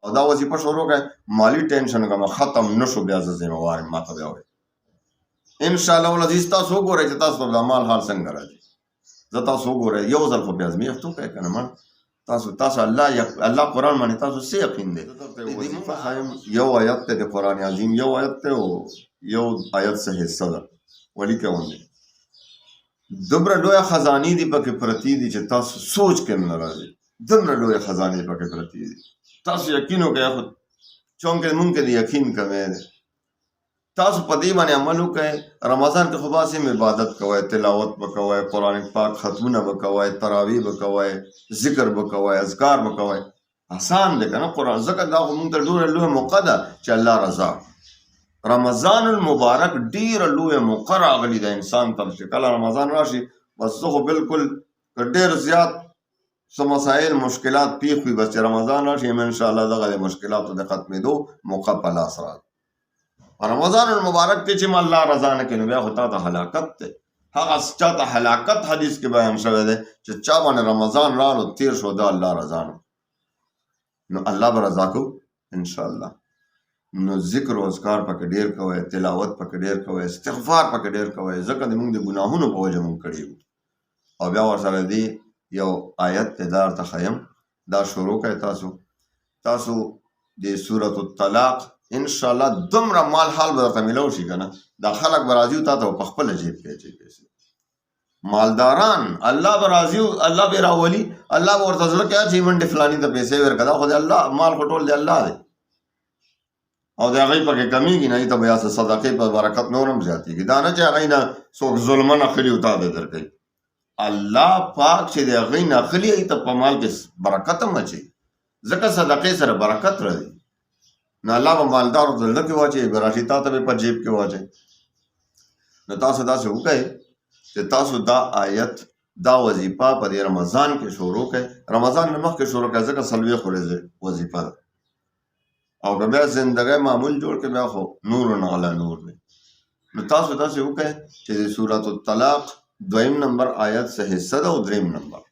او دا وظیفه شروع کړئ مالی ټینشن کوم ختم نشو بیا زه ذمہوار یم ماته بیا وایي انشاءالله العزیز تاسو وګورئ چې تاسو ته د مال حال څنګه راځي زه تاسو وګورئ یو ځل خو بیا ازمېښت وکړئ که نه مړ تاسو الله قرآن باندې تاسو څه یقین دی یو آیت دی د قرآن عظیم یو آیت دی او یو آیت څه حصه ده ولیکئ غوندې دومره لویه خزانې دي پکې پرتې دي چې تاسو سوچ کې نه راځي دومره لویه خزانې پکې پرتې دي تاسو یقین وکړئ خو چونکې مونږ کې د یقین کمی دی تاسو په دې باندې عمل وکړئ رمضان کې خو باسم عبادت کوئ تلاوت به کوئ قرآن پاک ختمونه به کوئ تراویح به کوئ ذکر به کوئ اذکار به کوئ آسان دی که نه قرآن ځکه دا خو مونږ ته ډېره لویه موقع ده چې الله رضا رمضان المبارک ډېره لویه موقع راغلي ده انسان ته چې کله رمضان راشي بس زه خو بلکل که ډېر زیات څه مسایل مشکلات پیښ وي بس چې رمضان راشي انشاءالله دغه د مشکلاتو د ختمېدو موقع په لاس راځي رمضان المبارک کې چې الله رضا نه کوي نو بیا خو تا ته هلاکت دی هغه چا ته هلاکت حدیث کې بیان شوی دی چې چا باندې رمضان رالو تیر شو دا الله رضا نه نو الله به رضا کو انشاءالله نو ذکر او اذکار پکې ډېر کوئ تلاوت پکې ډېر کوئ استغفار پکې ډېر کوئ ځکه د موږ د ګناهونو په وجه موږ کړي وو او بیا ورسره دی یو آیت دی دا ورته ښیم دا شروع کړئ تاسو د سورة الطلاق انشاءالله دومره مال حال به درته میلاو شي که نه دا خلک به راځي تا ته په خپله جیب کې اچوي پیسې مالداران الله به راځي الله به راولي الله به ورته زړه کې اچوي منډې فلاني ته پیسې ورکړه دا خو د الله مال خو ټول د الله دی او د هغې پکې کمیږي نه ته به یا صدقې په برکت نور هم زیاتېږي دا نه چې هغې نه څوک ظلمن اخلي او تا ته درکوي الله پاک چې د هغې نه اخلي هغې ته په مال کې برکت هم اچوي ځکه صدقې سره برکت راځي نو الله به مالدار زړه کې واچوي به راشي تا ته به په جیب کې واچوي نو تاسو داسې وکړئ چې تاسو دا آیت دا وظیفه په دې رمضان کې شروع کړئ رمضان نه مخکې شروع کړئ ځکه څلوېښت ورځې وظیفه ده او که بیا زندګۍ معمول جوړ کړئ بیا خو نور نه علی نور دی نو تاسو داسې وکړئ چې د سورة الطلاق 2 نمبر آیت څه حصه ده او 3 نمبر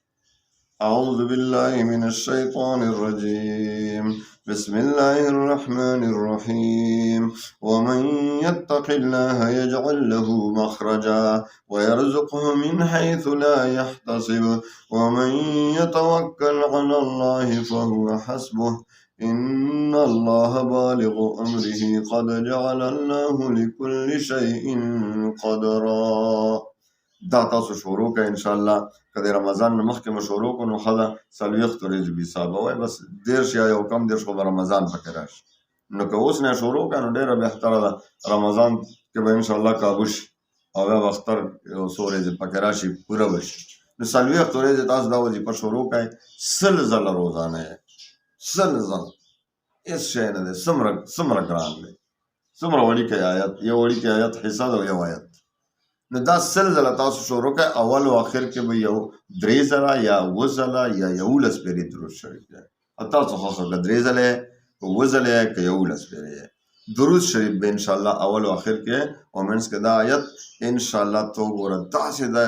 أعوذ بالله من الشيطان الرجيم بسم الله الرحمن الرحيم ومن يتق الله يجعل له مخرجا ويرزقه من حيث لا يحتسب ومن يتوكل على الله فهو حسبه إن الله بالغ أمره قد جعل الله لكل شيء قدرا دا تاسو شروع کړئ انشاءالله که د رمضان نه مخکې مو شروع کړو نو ښه ده 40 ورځې به حسابه وای بس 10 یا یو کم 10 خو به رمضان پکې راشي نو که اوس نه شروع کړه نو ډېره بهتره ده رمضان کې به انشاءالله کابو شي او بیا به اختر یو څو ورځې پکې راشي پوره به شي نو 40 ورځې تاسو دا وظیفه شروع کړئ 100 ځله روزانه 100 ځله هېڅ شی نه دی څومره ګران دی څومره وړیکی آیت یو وړیکی آیت حصه ده او یو آیت نو دا 100 ځله تاسو شروع کړئ اول او آخر کې به یو 3 ځله یا 7 ځله یا 11 پېرې درود شریف دی تاسو خو 3 ځله 7 ځله که 11 پېرې درود شریف به انشاءالله اول او آخر کې او منځ کې دا آیت انشاءالله تو ګوره داسې ده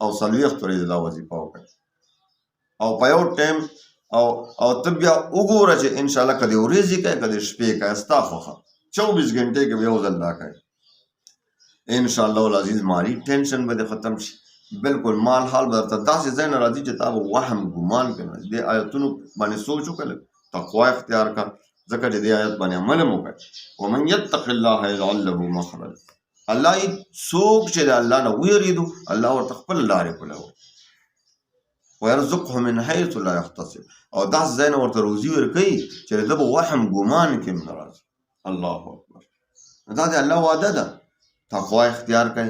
او 40 ورځې دا وظیفه وکړئ او په یو ټایم او ته بیا وګوره چې انشاءالله که د ورځې کوې که د شپې کوې ستا خوښه 24 غنټې کې به یو ځل دا کوې انشاءالله العزیز مالی ټینشن به دې ختم شي بالکل مال حال به درته داسې ځای نه راځي چې تا به وهم ګمان کوې دې آیتونو باندې سوچ وکړه تقوا اختیار کړه ځکه چې دې آیت باندې عمل هم وکړه ومن یتق الله یجعل له مخرج الله څوک چې د الله نه ویریدو الله ورته خپل لارې کولاوي ويرزقه من حيث لا يحتسب او داسې ځای نه ورته روزي ورکوي چې ده به وهم ګمان کې هم نه راځي الله اکبر دا د الله وعده ده تقوا اختیار کړئ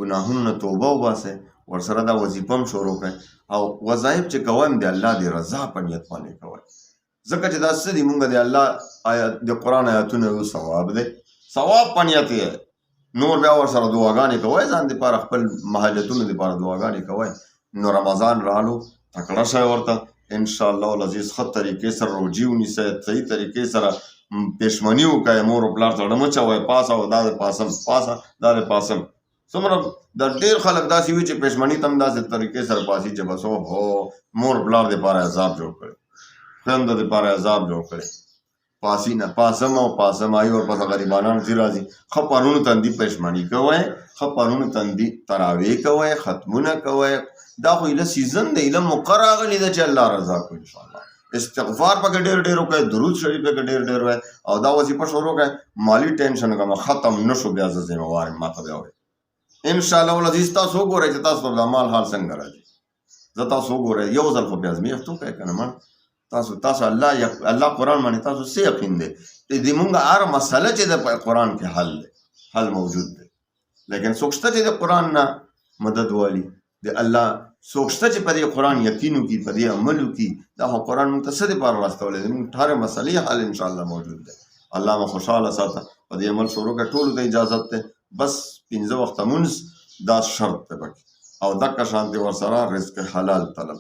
ګناهونو نه توبه وباسئ ورسره دا وظیفه هم شروع کړئ او وظایف چې کوئ د الله د رضا په نیت باندې کوئ ځکه چې دا څه دي مونږ د الله د قرآن آیتونه یو ثواب دی ثواب په نیت یې نور بیا ورسره دعاګانې کوئ ځان دپاره خپل محاجتونو دپاره دعاګانې کوئ نو رمضان رالو تکړه شئ ورته انشاءالله العزیز ښه طریقې سره روجي ونیسئ صحیح طریقې سره پېشمني وکړئ مور و پلار ته ډمه چوئ پاسه او دا د پاسم پاسه دا د پاسم څومره د ډېر خلک داسې وي چې پېشمني ته هم داسې طریقې سره پاسي چې بس هو مور پلار دپاره عذاب جوړ کړي خویندو دپاره عذاب جوړ کړي پاسمایي ورپسې غریبانان ځي راځي ښه پرونو تندي پشمني کوئ ښه پرونو تندي تراویح کوئ ختمونه کوئ دا خو ایله سیزن دی ایله موقع راغلی ده چې الله رضا کړو انشاءالله استغفار پکې ډېر ډېر وکړئ درود شریف پکې ډېر ډېر وایئ او دا وظیفه شروع کړئ مالي ټینشن کومه ختم نه شو بیا زه ذمہوار یم ماته بیا وایئ انشاءالله العزیز تاسو وګورئ چې تاسو ته د مال حال څنګه راځي زه تاسو وګورئ یو ځل خو بیا ازمیښت وکړئ که نه مړ تاسو الله قرآن باندې تاسو څه یقین دی د مونږ هر مسله چې د قرآن کې حل دی حل موجود دی لیکن څوک شته چې د قرآن نه مدد والی د الله څوک شته چې په دې قرآن یقین وکړي په دې عمل وکړي دا خو قرآن مونږ ته څه دپاره راستولی دی مونږ هرې مسلې حل انشاءالله موجود دی الله مو خوشحاله ساته په دې عمل شروع کړه ټولو ته اجازت دی بس 15 وخته مونځ دا شرط دی پکې او دقه شانتې ورسره رزق حلال طلب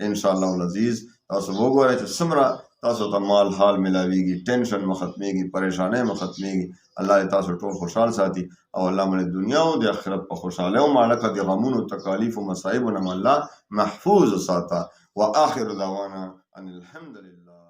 انشاءالله العزیز تاسو وګورئ چې څومره تاسو ته مال حال ملاویږي ټینشن مو ختمیږي پریشانۍ مو ختمیږي الله دې تاسو ټول خوشحال ساتي او الله مو د دنیا او د آخرت په خوشحالۍ او مالکه د غمونو تکالیف او مصایبو نه الله محفوظ ساته واخر دعوانا ان الحمد لله